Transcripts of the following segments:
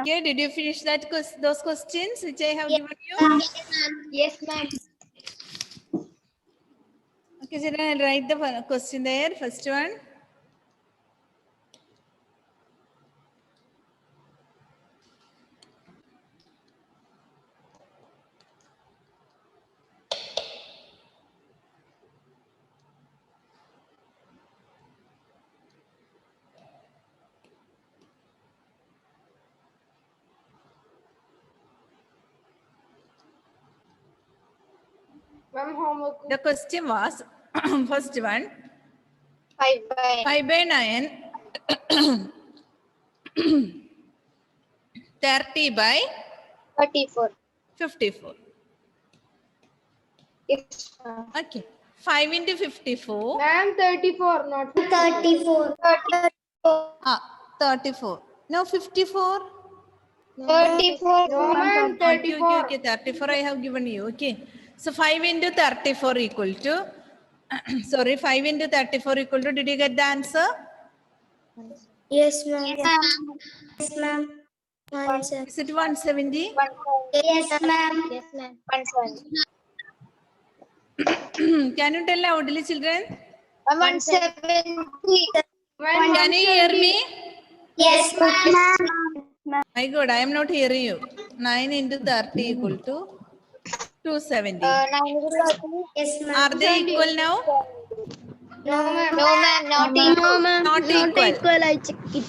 Okay, did you finish those questions which I have given you? Yes, ma'am. Okay, children, I'll write the question there. First one. Ma'am, homework. The question was, first one, 5 by 5 by 9, 30 by 34. 54. Yes, ma'am. Okay, 5 into 54. Ma'am, 34, not 34. 34. No, 54. 34. No, ma'am, Okay, 34. okay, 34 I have given you. Okay. So 5 into 34 equal to, sorry, 5 into 34 equal to, did you get the answer? Yes, ma'am. Yes, ma'am. Answer. Is it 170? Yes, ma'am. Yes, ma'am. 170. Can you tell loudly, children? 170. Can you hear me? Yes, ma'am. My God, I am not hearing you. 9 into 30 equal to 270. 930. Yes, ma'am. Are they equal now? No, ma'am. No, ma'am. Not equal. Not equal. I checked it.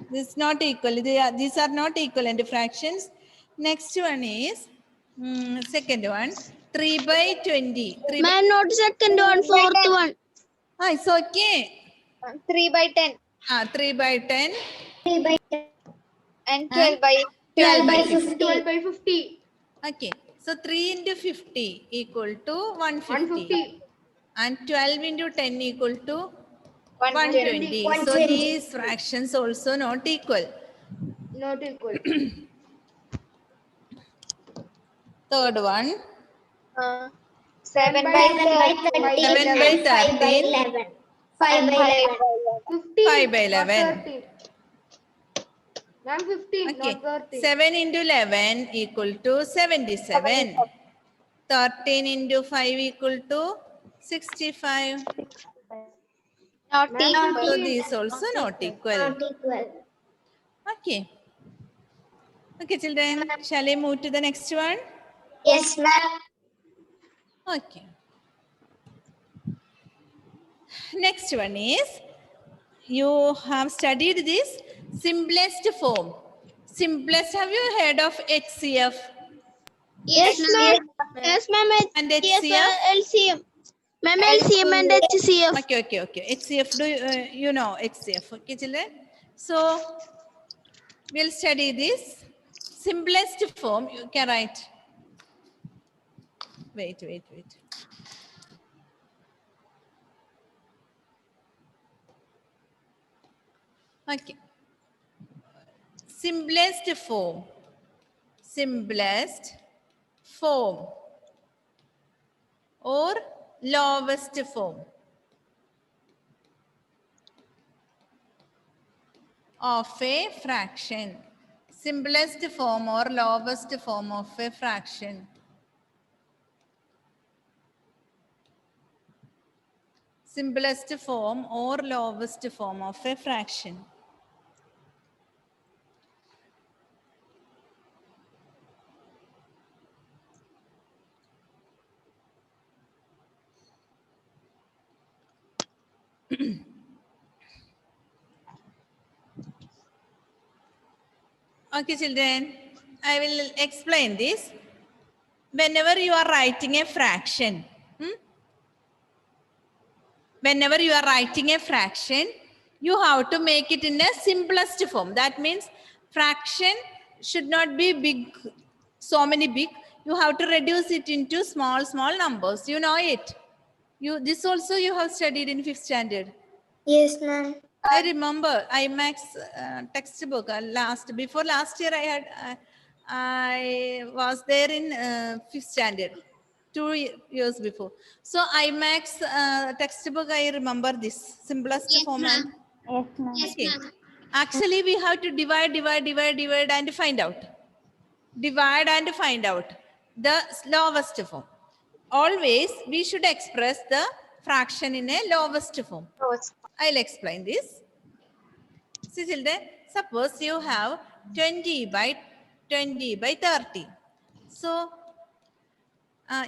This is not equal. These are not equivalent fractions. Next one is second one. 3 by 20. 3 by, Ma'am, not second one, fourth one. it's okay. 3 by 10. 3 by 10 3 by 10. And 12 by 12 by 50. 12 by 50. Okay. So 3 into 50 equal to 150. 150. And 12 into 10 equal to 120. 120. So these fractions also not equal. Not equal. Third one. 7 by 30. 7 by 13. 11. 5 by 11. 15. 5 by 11. Not 13. Ma'am, 15, Okay. not 13. 7 into 11 equal to 77. 13 into 5 equal to 65. Not equal. So these also not equal. Not equal. Okay. Okay, children. Shall I move to the next one? Yes, ma'am. Okay. Next one is, you have studied this simplest form. Simplest, have you heard of HCF Yes, ma'am. Yes, ma'am. and Yes, HCF? LCM. Ma'am, LCM and HCF. Okay. HCF, do you know HCF? Okay, children. So we'll study this simplest form. You can write. Wait. Okay. Simplest form or lowest form of a fraction. Simplest form or lowest form of a fraction. Simplest form or lowest form of a fraction. Okay, children, I will explain this. Whenever you are writing a fraction, whenever you are writing a fraction, you have to make it in a simplest form. That means fraction should not be big, so many big. You have to reduce it into small numbers. You know it. This also you have studied in 5th standard. Yes, ma'am. I remember IMAX textbook before last year I was there in 5th standard, 2 years before. So IMAX textbook, I remember this simplest format. Yes, ma'am. Okay. Actually, we have to divide and find out. Divide and find out the lowest form. Always we should express the fraction in a lowest form. I'll explain this. See children, suppose you have 20 by 30. So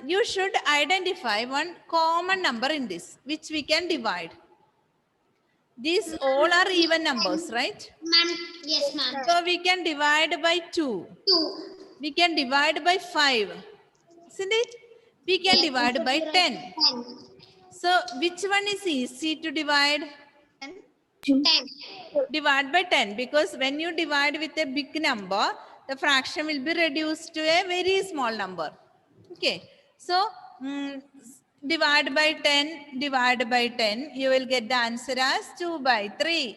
you should identify one common number in this, which we can divide. These all are even numbers, right? Ma'am. Yes, ma'am. So we can divide by 2. 2. We can divide by 5. Isn't it? We can divide by 10. 10. So which one is easy to divide? 10. Divide by 10, because when you divide with a big number, the fraction will be reduced to a very small number. Okay. So divide by 10, you will get the answer as 2 by 3.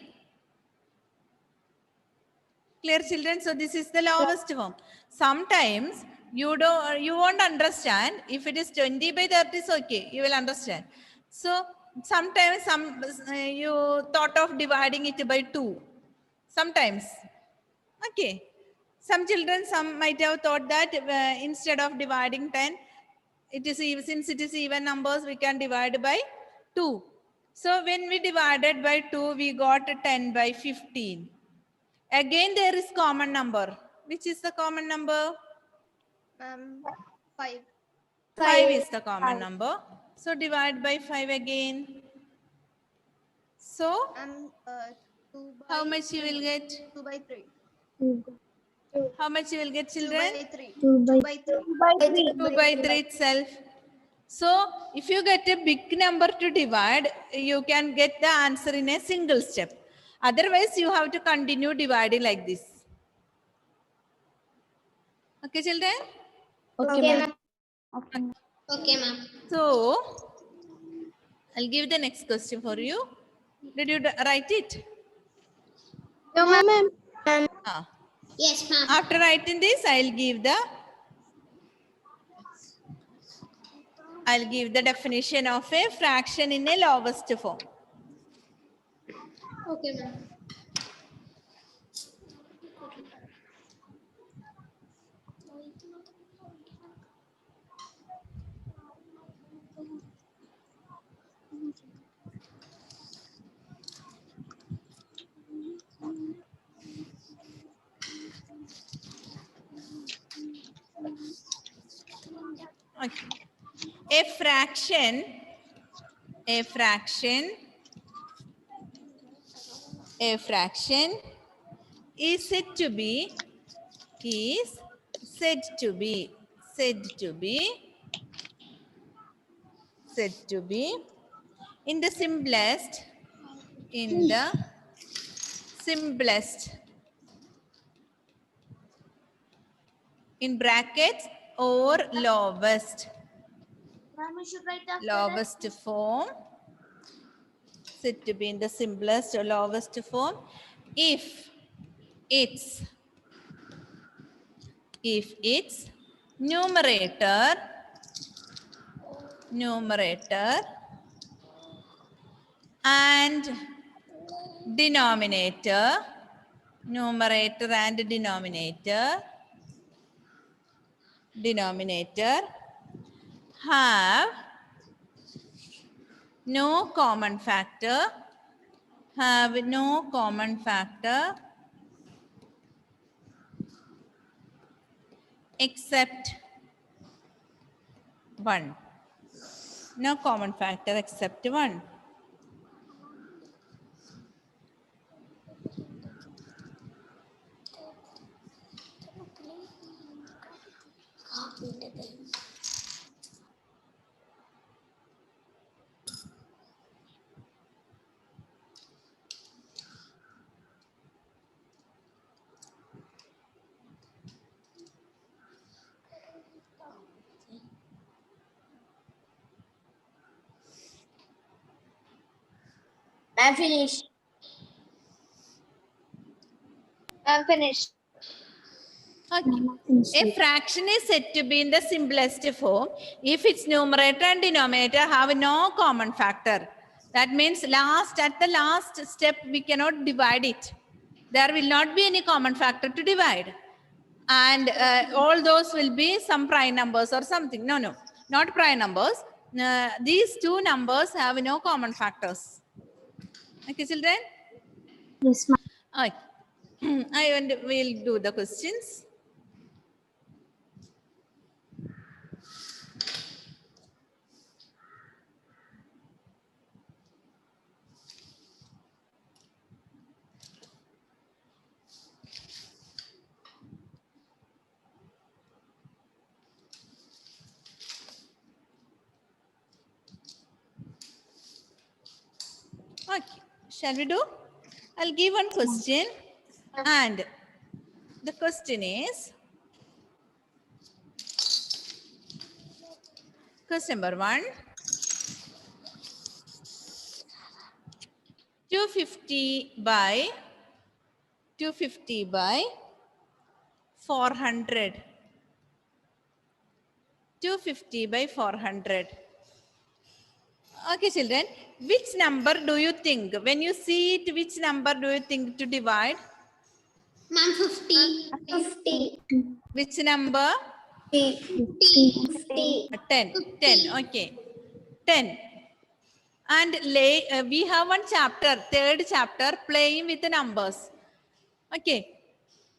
Clear children? So this is the lowest form. Sometimes you won't understand. If it is 20 by 30 is okay, you will understand. So sometimes you thought of dividing it by 2. Sometimes. Okay. Some children, some might have thought that instead of dividing 10, since it is even numbers, we can divide by 2. So when we divided by 2, we got 10 by 15. Again, there is common number. Which is the common number? 5. 5 is the common number. So divide by 5 again. So 2 by how much you will get? 2 by 3. How much you will get, children? 2 by 3. 2 by 3 itself. So if you get a big number to divide, you can get the answer in a single step. Otherwise, you have to continue dividing like this. Okay, children? Okay, ma'am. Okay, ma'am. So, I'll give the next question for you. Did you write it? No, ma'am. Ah. Yes, ma'am. After writing this, I'll give the definition of a fraction in a lowest form. Okay, ma'am. Okay. A fraction is said to be in the simplest in brackets or lowest form, said to be in the simplest or lowest form if its numerator and denominator have no common factor except 1. No common factor except 1. I'm finished. I'm finished. Okay. A fraction is said to be in the simplest form if its numerator and denominator have no common factor. That means at the last step we cannot divide it. There will not be any common factor to divide. And all those will be some prime numbers or something. No, no, not prime numbers. These two numbers have no common factors. Okay, children? Yes, ma'am. Okay. I will do the questions. Okay, shall we do? I'll give one question, and the question is, question number 1, 250 by 400. 250 by 400. Okay, children, which number do you think? When you see it, which number do you think to divide? Ma'am, 50. 50. Which number? 50. 10. 10. Okay. 10. And we have one chapter, third chapter, playing with the numbers. Okay.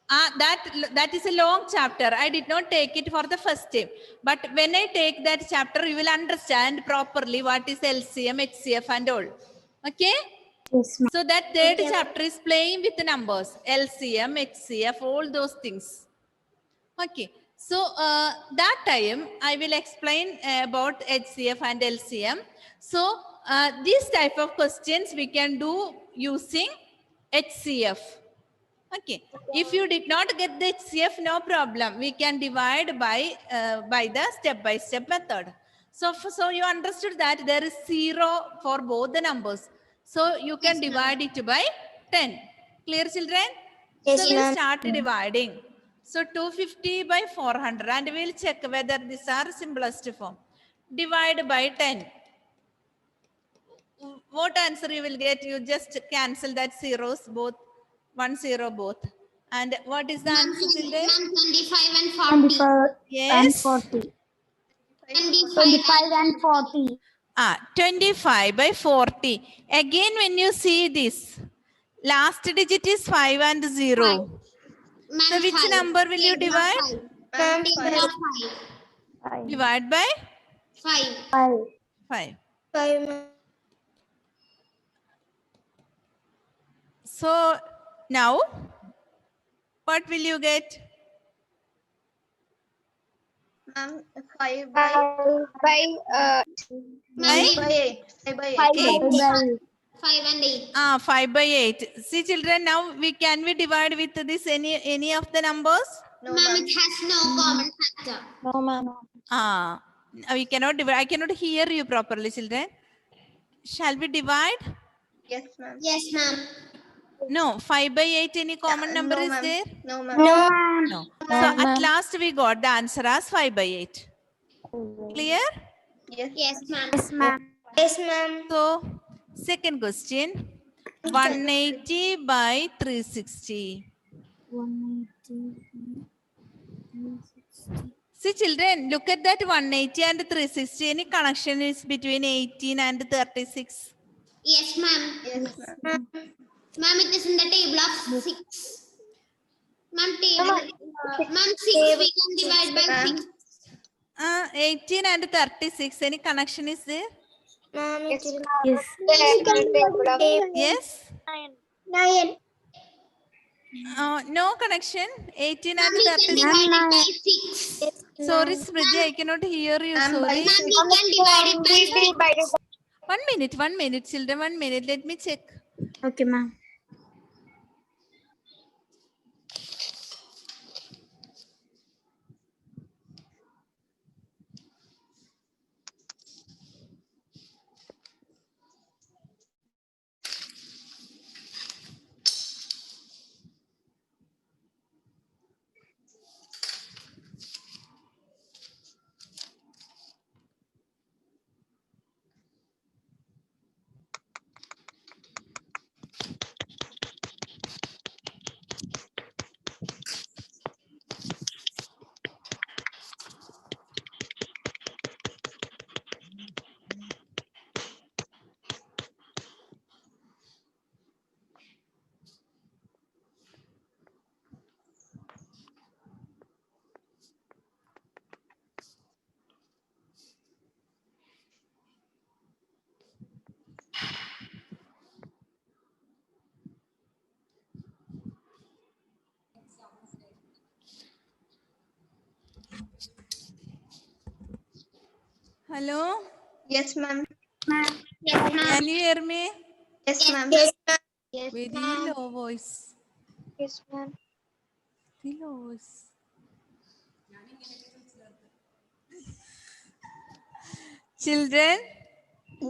That is a long chapter. I did not take it for the first time. But when I take that chapter, you will understand properly what is LCM, HCF and all. Okay? Yes, ma'am. So that third chapter is playing with the numbers. LCM, HCF, all those things. Okay. So that time I will explain about HCF and LCM. So these type of questions we can do using HCF. Okay. If you did not get the HCF, no problem. We can divide by the step-by-step method. So you understood that there is 0 for both the numbers. So you can divide it by 10. Clear, children? Yes, So we'll ma'am. start dividing. So 250 by 400, and we'll check whether these are simplest form. Divide by 10. What answer you will get? You just cancel that zeros both. 1 0 both. And what is the answer, children? Ma'am, 25 and 40. 25 and Yes. 40. 25 and 40. 25 by 40. Again, when you see this, last digit is 5 and 0. Ma'am, So which 5. number will you divide? Ma'am, Table of 5. Divide by 5. 5. 5. 5. So now, what will you get? Ma'am, 5 by Ma'am, 8. 5 by 8. 5 and 8. 5 by 8. See, children, now can we divide with this any of the numbers? No, Ma'am, ma'am. it has no common factor. No, ma'am. We cannot divide. I cannot hear you properly, children. Shall we divide? Yes, ma'am. Yes, ma'am. No. 5 by 8, any common number is there? No, ma'am. No. No, So at last we got the answer as 5 by 8. Clear? Yes, ma'am. Yes, ma'am. So second question. 180 by 360. 180. See, children, look at that 180 and 360. Any connection is between 18 and 36? Yes, ma'am. Yes, ma'am. Ma'am, it is in the table of 6. Ma'am, ma'am, 6 we can divide by 6. 18 and 36. Any connection is there? Ma'am, Yes. Yes? 9. No connection. 18 Ma'am, and we can 36. divide it by 6. Sorry, Smriti, I cannot hear you. Sorry. Ma'am, we can divide it by 6. 1 minute, children. 1 minute. Let me check. Okay, ma'am. Hello? Yes, ma'am. Yes, ma'am. Can you hear me? Yes, ma'am. Yes, ma'am. Very low voice. Yes, ma'am. Very low voice. Children,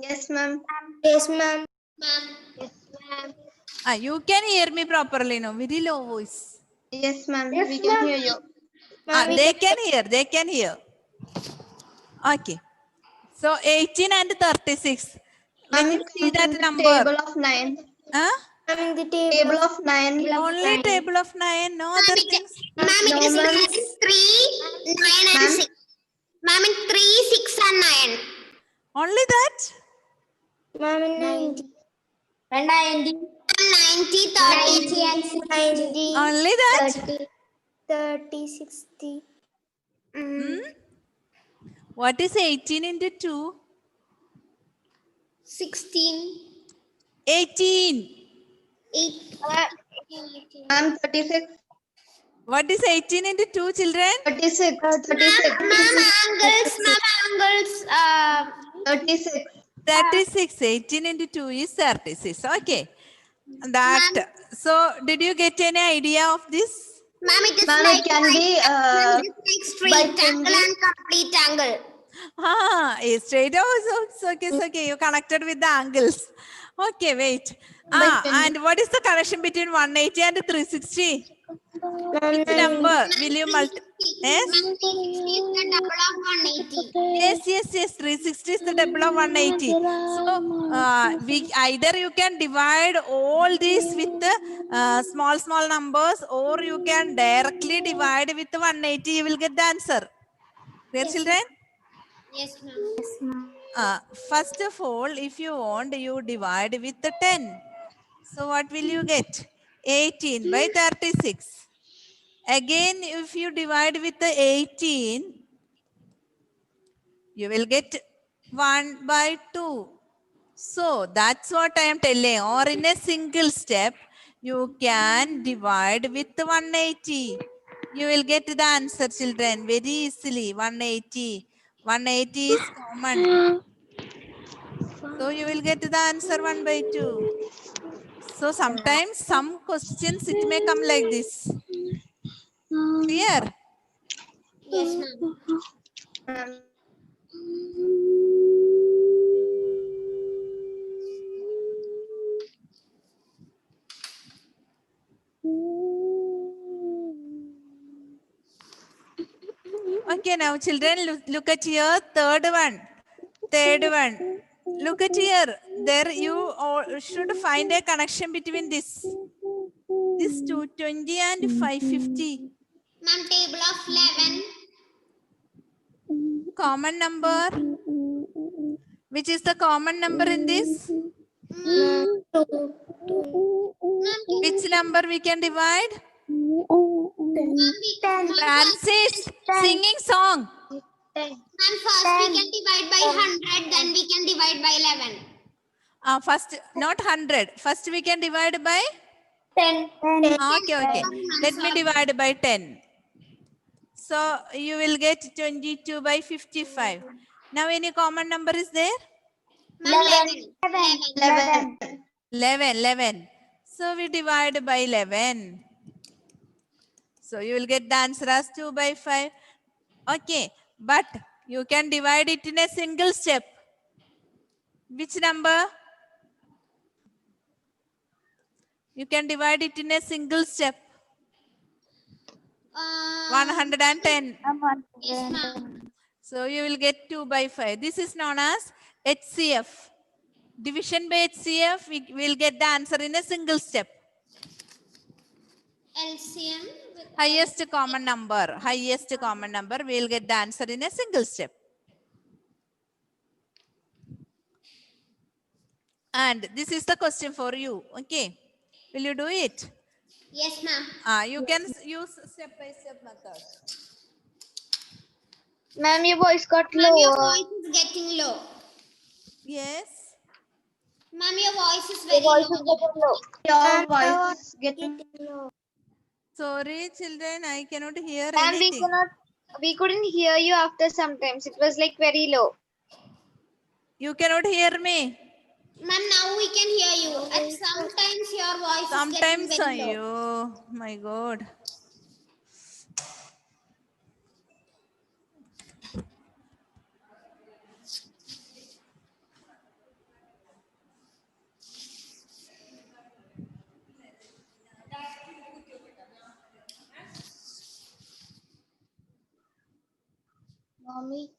Yes, ma'am. Yes, ma'am. Ma'am. Yes, ma'am. you can hear me properly now. Very low voice. Yes, ma'am. We can hear you. They can hear. They can hear. Okay. So 18 and 36. When you see that number, Table of 9. huh? Ma'am, in the table of 9. Only table of 9, no other things. Ma'am, it No, is ma'am. 3, 9 and Ma'am? 6. Ma'am, in 3, 6 and 9. Only that? Ma'am, in 90. 90. 90, 30. and 90. Only that? 30, 60. What is 18 into 2? 16. 18. 8. Ma'am, 36. What is 18 into 2, children? 36. 36. Ma'am, angles. Ma'am, angles. 36. 36. 18 into 2 is 36. Okay. That. So, did you get any idea of this? Ma'am, it is Ma'am, like it can be straight angle and complete angle. Straight also. It's okay. You connected with the angles. Okay, wait. And what is the connection between 180 and 360? Which number will you multiply? Yes? Ma'am, 360 is the double of 180. Yes. 360 is the double of 180. So, we either you can divide all these with the small numbers, or you can directly divide with 180. You will get the answer. Clear, children? Yes, ma'am. First of all, if you want, you divide with the 10. So, what will you get? 18 by 36. Again, if you divide with the 18, you will get 1 by 2. So, that's what I am telling. Or in a single step, you can divide with 180. You will get the answer, children, very easily. 180. 180 is common. So, you will get the answer 1 by 2. So, sometimes some questions, it may come like this. Clear? Yes, ma'am. Okay, now children, look at here, third one. Look at here. There you should find a connection between this 220 and 550. Ma'am, table of 11. Common number. Which is the common number in this? Which number we can divide? Francis, singing song. Ma'am, first we can divide by 100, then we can divide by 11. First, not 100. First we can divide by? 10. Okay. Let me divide by 10. So, you will get 22 by 55. Now, any common number is there? Ma'am, 11. So, we divide by 11. So, you will get the answer as 2 by 5. Okay. But, you can divide it in a single step. Which number? You can divide it in a single step. 110. Yes, ma'am. So, you will get 2 by 5. This is known as HCF. Division by HCF, we will get the answer in a single step. LCM. Highest common number, we will get the answer in a single step. And this is the question for you. Okay. Will you do it? Yes, ma'am. You can use step by step method. Ma'am, your voice got Ma'am, your low. voice is getting low. Yes. Ma'am, your voice is very low. Your voice is getting low. Sorry, children, I cannot hear Ma'am, anything. we couldn't hear you after sometimes. It was like very low. You cannot hear me. Ma'am, now we can hear you. And sometimes your voice Sometimes, is getting very low. oh my God. Mommy.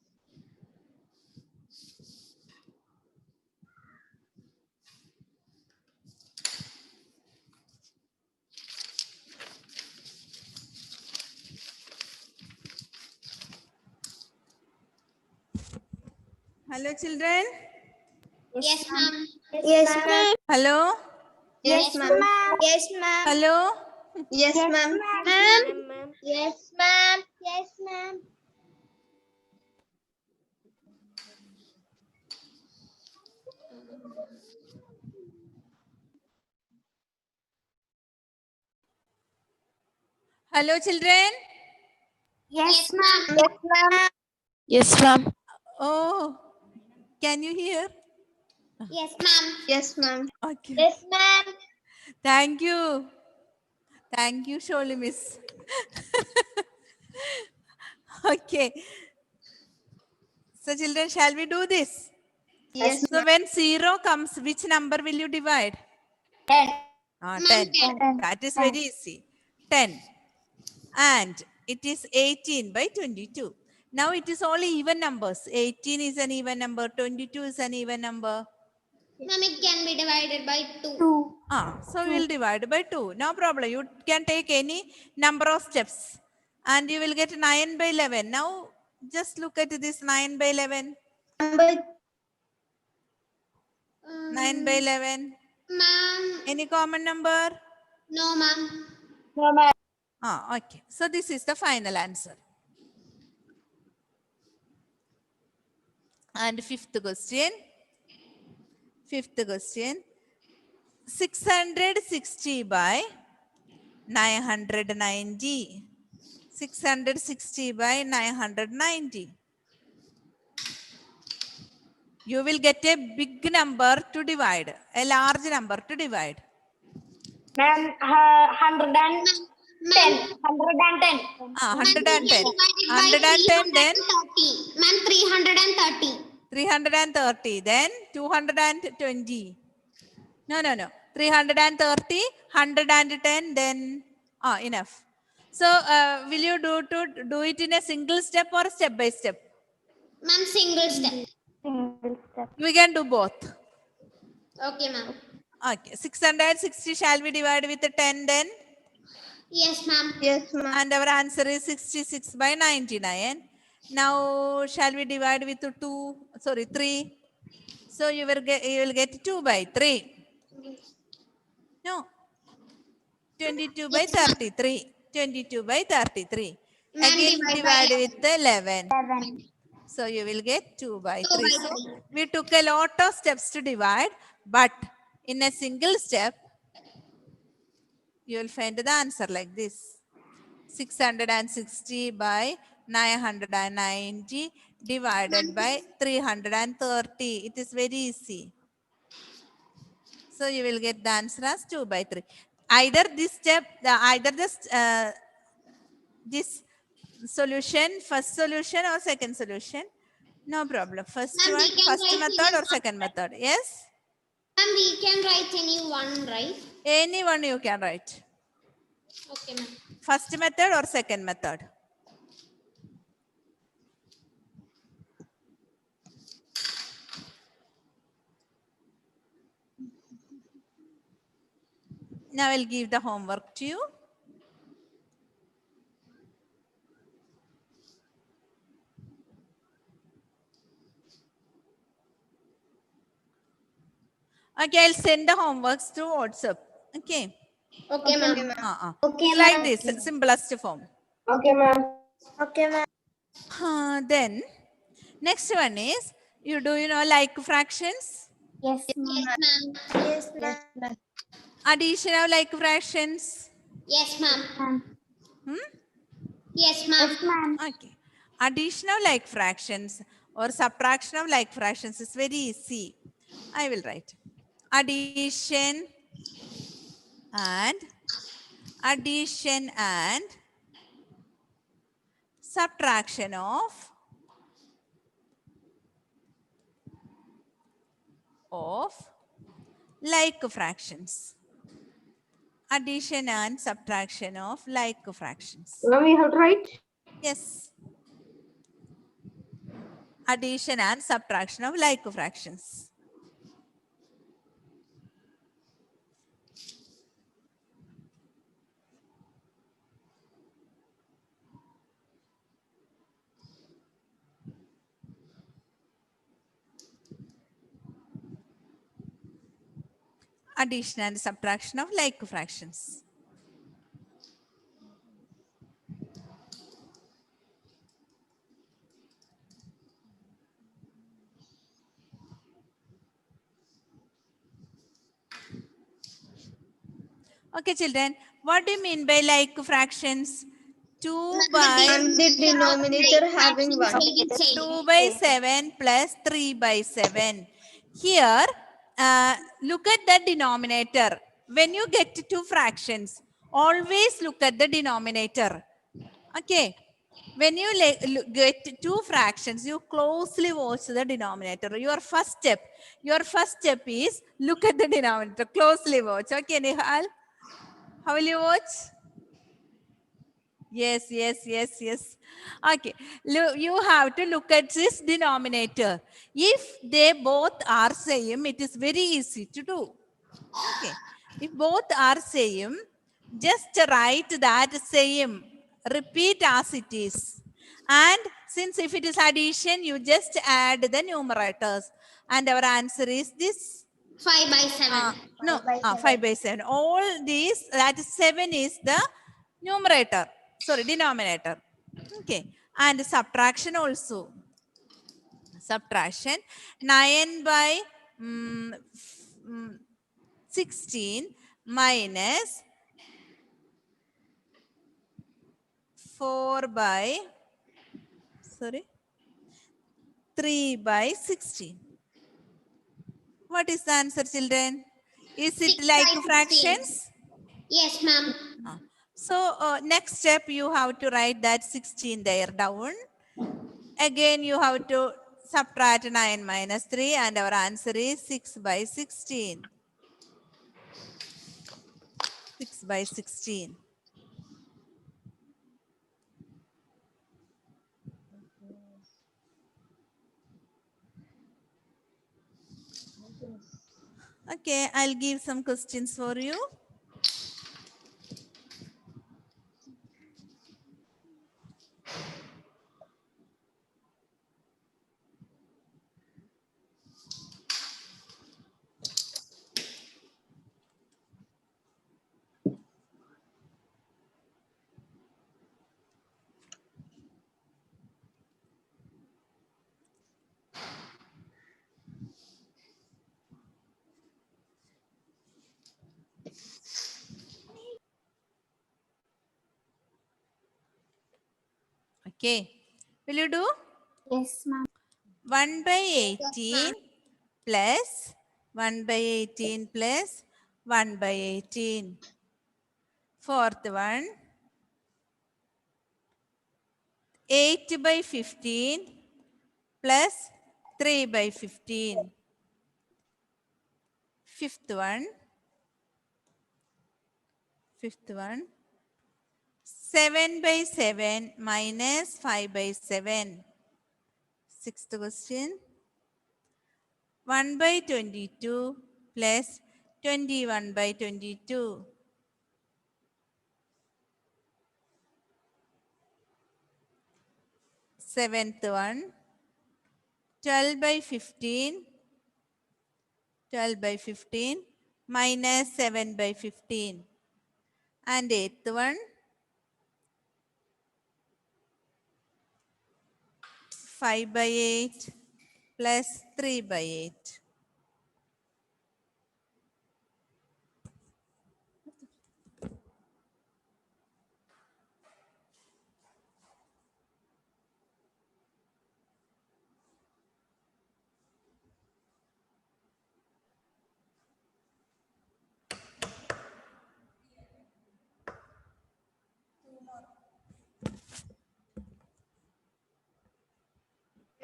Hello, children. Yes, ma'am. Yes, ma'am. Hello. Yes, ma'am. Yes, ma'am. Hello. Yes, ma'am. Ma'am. Yes, ma'am. Yes, ma'am. Hello, children. Yes, ma'am. Yes, ma'am. Yes, ma'am. Oh, can you hear? Yes, ma'am. Yes, ma'am. Okay. Yes, ma'am. Thank you. Thank you, Sholi Miss. Okay. So, children, shall we do this? Yes, So, when 0 comes, which number will you divide? 10. Ma'am, 10. 10. That is very easy. 10. And it is 18 by 22. Now it is only even numbers. 18 is an even number. 22 is an even number. Ma'am, it can be divided by 2. So we will divide by 2. No problem. You can take any number of steps. And you will get 9 by 11. Now just look at this 9 by 11. 9 by 11. Ma'am, Any common number? no, ma'am. Okay. So this is the final answer. And fifth question. 660 by 990. 660 by 990. You will get a big number to divide, a large number to divide. Ma'am, 110. Ma'am, 110. 110. 110 then 330. Ma'am, 330. 330. Then 220. No. 330, 110, then enough. So will you do it in a single step or step by step? Ma'am, single step. Single step. We can do both. Okay, ma'am. Okay. 660 shall we divide with 10 then? Yes, ma'am. Yes, ma'am. And our answer is 66 by 99. Now shall we divide with 3? So you will get 2 by 3. No. 22 by 33. 22 by 33. Ma'am, Again divide divide by with 11. 7. So you will get 2 by 2 3. by So 3. we took a lot of steps to divide, but in a single step, you will find the answer like this. 660 by 990 divided by 330. It is very easy. So you will get the answer as 2 by 3. Either this step, this solution, first solution or second solution. No problem. First Ma'am, we one, can first write method any or second method. Yes? Ma'am, we can write any one, right? Any one you can write. Okay, ma'am. First method or second method. Now I'll give the homework to you. Okay, I'll send the homeworks to WhatsApp. Okay. Okay, ma'am. Okay, Like this, simplest form. Okay, ma'am. Okay, ma'am. Then, next one is, you know like fractions? Yes, Yes, ma'am. ma'am. Yes, ma'am. Addition of like fractions? Yes, ma'am. Hmm? Yes, ma'am. Ma'am. Okay. Addition of like fractions. or subtraction of like fractions is very easy. I will write addition and subtraction of like fractions. Addition and subtraction of like fractions. Ma'am, we have to write. Yes. Addition and subtraction of like fractions. Addition and subtraction of like fractions. Okay, children, what do you mean by like fractions? 2 by And the denominator having 1. 2 by 7 plus 3 by 7. Here, look at the denominator. When you get two fractions, always look at the denominator. Okay. When you get two fractions, you closely watch the denominator. Your first step is look at the denominator. Closely watch. Okay, Nihal? How will you watch? Yes. Okay. You have to look at this denominator. If they both are same, it is very easy to do. Okay. If both are same, just write that same. Repeat as it is. And since if it is addition, you just add the numerators. And our answer is this. 5 by 7. No, 5 by 7. All these, that 7 is the numerator. Sorry, denominator. Okay. And subtraction also. Subtraction. 9 by 16 minus 4 by, 3 by 16. What is the answer, children? Is it 6 like by 16. fractions? Yes, ma'am. So next step, you have to write that 16 there down. Again, you have to subtract 9 minus 3 and our answer is 6 by 16. 6 by 16. Okay, I'll give some questions for you. Okay, will you do? Yes, ma'am. 1 by 18 plus 1 by 18 plus 1 by 18. Fourth one, 8 by 15 plus 3 by 15. Fifth one, 7 by 7 minus 5 by 7. Sixth question, 1 by 22 plus 21 by 22. Seventh one, 12 by 15 minus 7 by 15. And eighth one, 5 by 8 plus 3 by 8.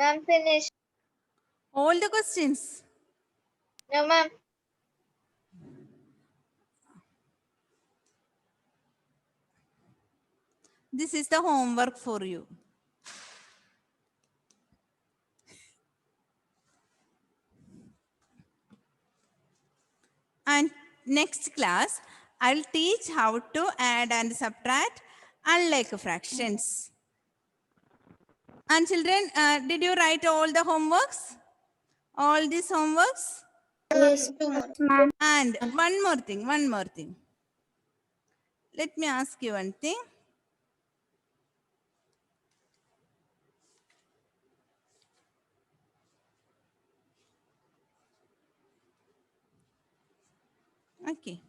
Ma'am, finish. All the questions. No, ma'am. This is the homework for you. And next class, I'll teach how to add and subtract unlike fractions. And children, did you write all the homeworks? All these homeworks? Yes, ma'am. And one more thing. Let me ask you one thing. Okay.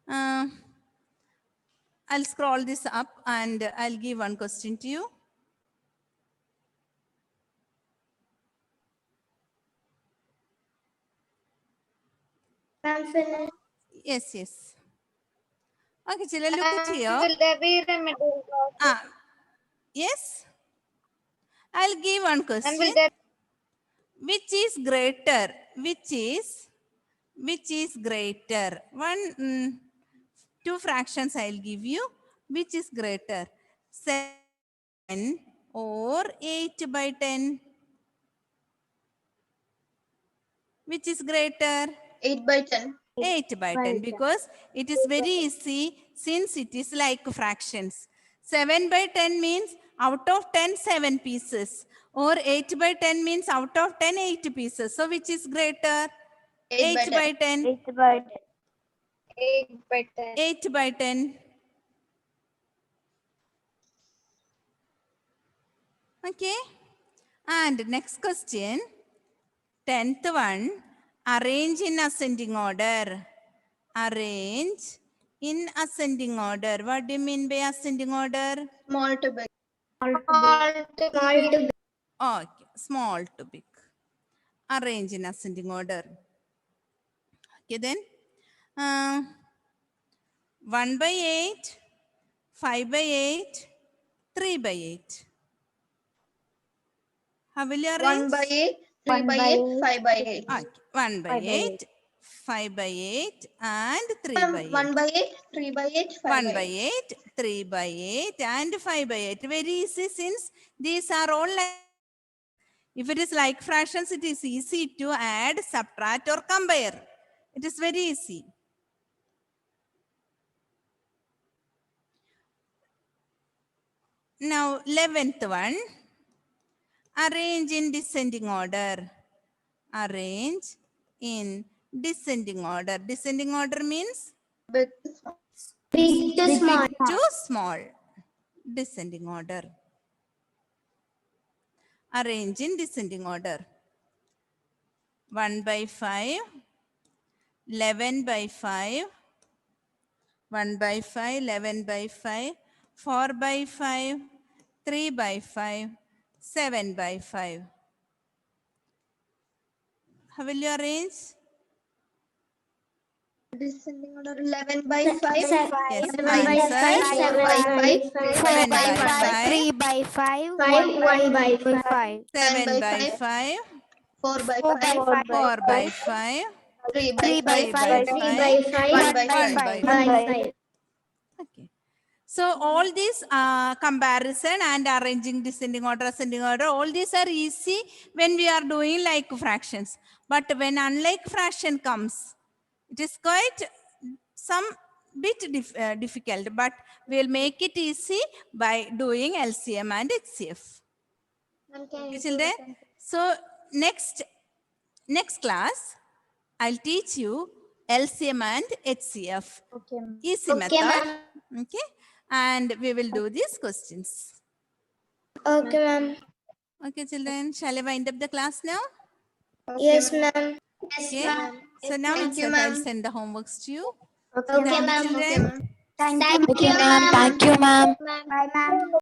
I'll scroll this up and I'll give one question to you. Ma'am, finish. Yes. Okay, children, look at here. Will there be remedial class? Yes. I'll give one And question. will there Which is greater? Which is greater? Two fractions I'll give you. Which is greater? 7 or 8 by 10? Which is greater? 8 by 10? 8 by 10, because it is very easy since it is like fractions. 7 by 10 means out of 10, 7 pieces. Or 8 by 10 means out of 10, 8 pieces. So which is greater? 8 by 10. 8 by 10. 8 by 10. 8 by 10. Okay. And next question. 10th one. Arrange in ascending order. Arrange in ascending order. What do you mean by ascending order? Small to big. Small to big. Okay, small to big. Arrange in ascending order. Okay, then 1 by 8, 5 by 8, 3 by 8. How will you arrange? 1 by 8, 3 by 8, 5 by 8. Okay, 1 by 8, 5 by 8, and 3 by 8. 1 by 8, 3 by 8, 5 1 by 8, 3 by 8, and 5 by 8. Very easy since these are all like. If it is like fractions, it is easy to add, subtract, or compare. It is very easy. Now, 11th one. Arrange in descending order. Arrange in descending order. Descending order means Big Big to small. to small. Descending order. Arrange in descending order. 1 by 5, 11 by 5, 1 by 5, 11 by 5, 4 by 5, 3 by 5, 7 by 5. How will you arrange? descending order. 11 by 5. Yes, 7 by answer. 5, 4 by 5, 7 by 5, 5, 3 by 5, 5, 1 by 5, 7 by by 5, 5, 4 by 4 by 5, 4 by 5, 3 3 by by 5, 5, 1 by 1 5. by 5. Okay. So all these comparison and arranging descending order, ascending order, all these are easy when we are doing like fractions. But when unlike fraction comes, it is quite some bit difficult, but we'll make it easy by doing LCM and HCF. Okay, children. So next class, I'll teach you LCM and HCF. Easy method. Okay. And we will do these questions. Okay, ma'am. Okay, children. Shall I wind up the class now? Yes, ma'am. Okay. So now Thank you, itself I'll ma'am. send the homeworks to you. Okay, Thank you, ma'am. children. Thank you, ma'am. Thank you, ma'am. Bye, ma'am.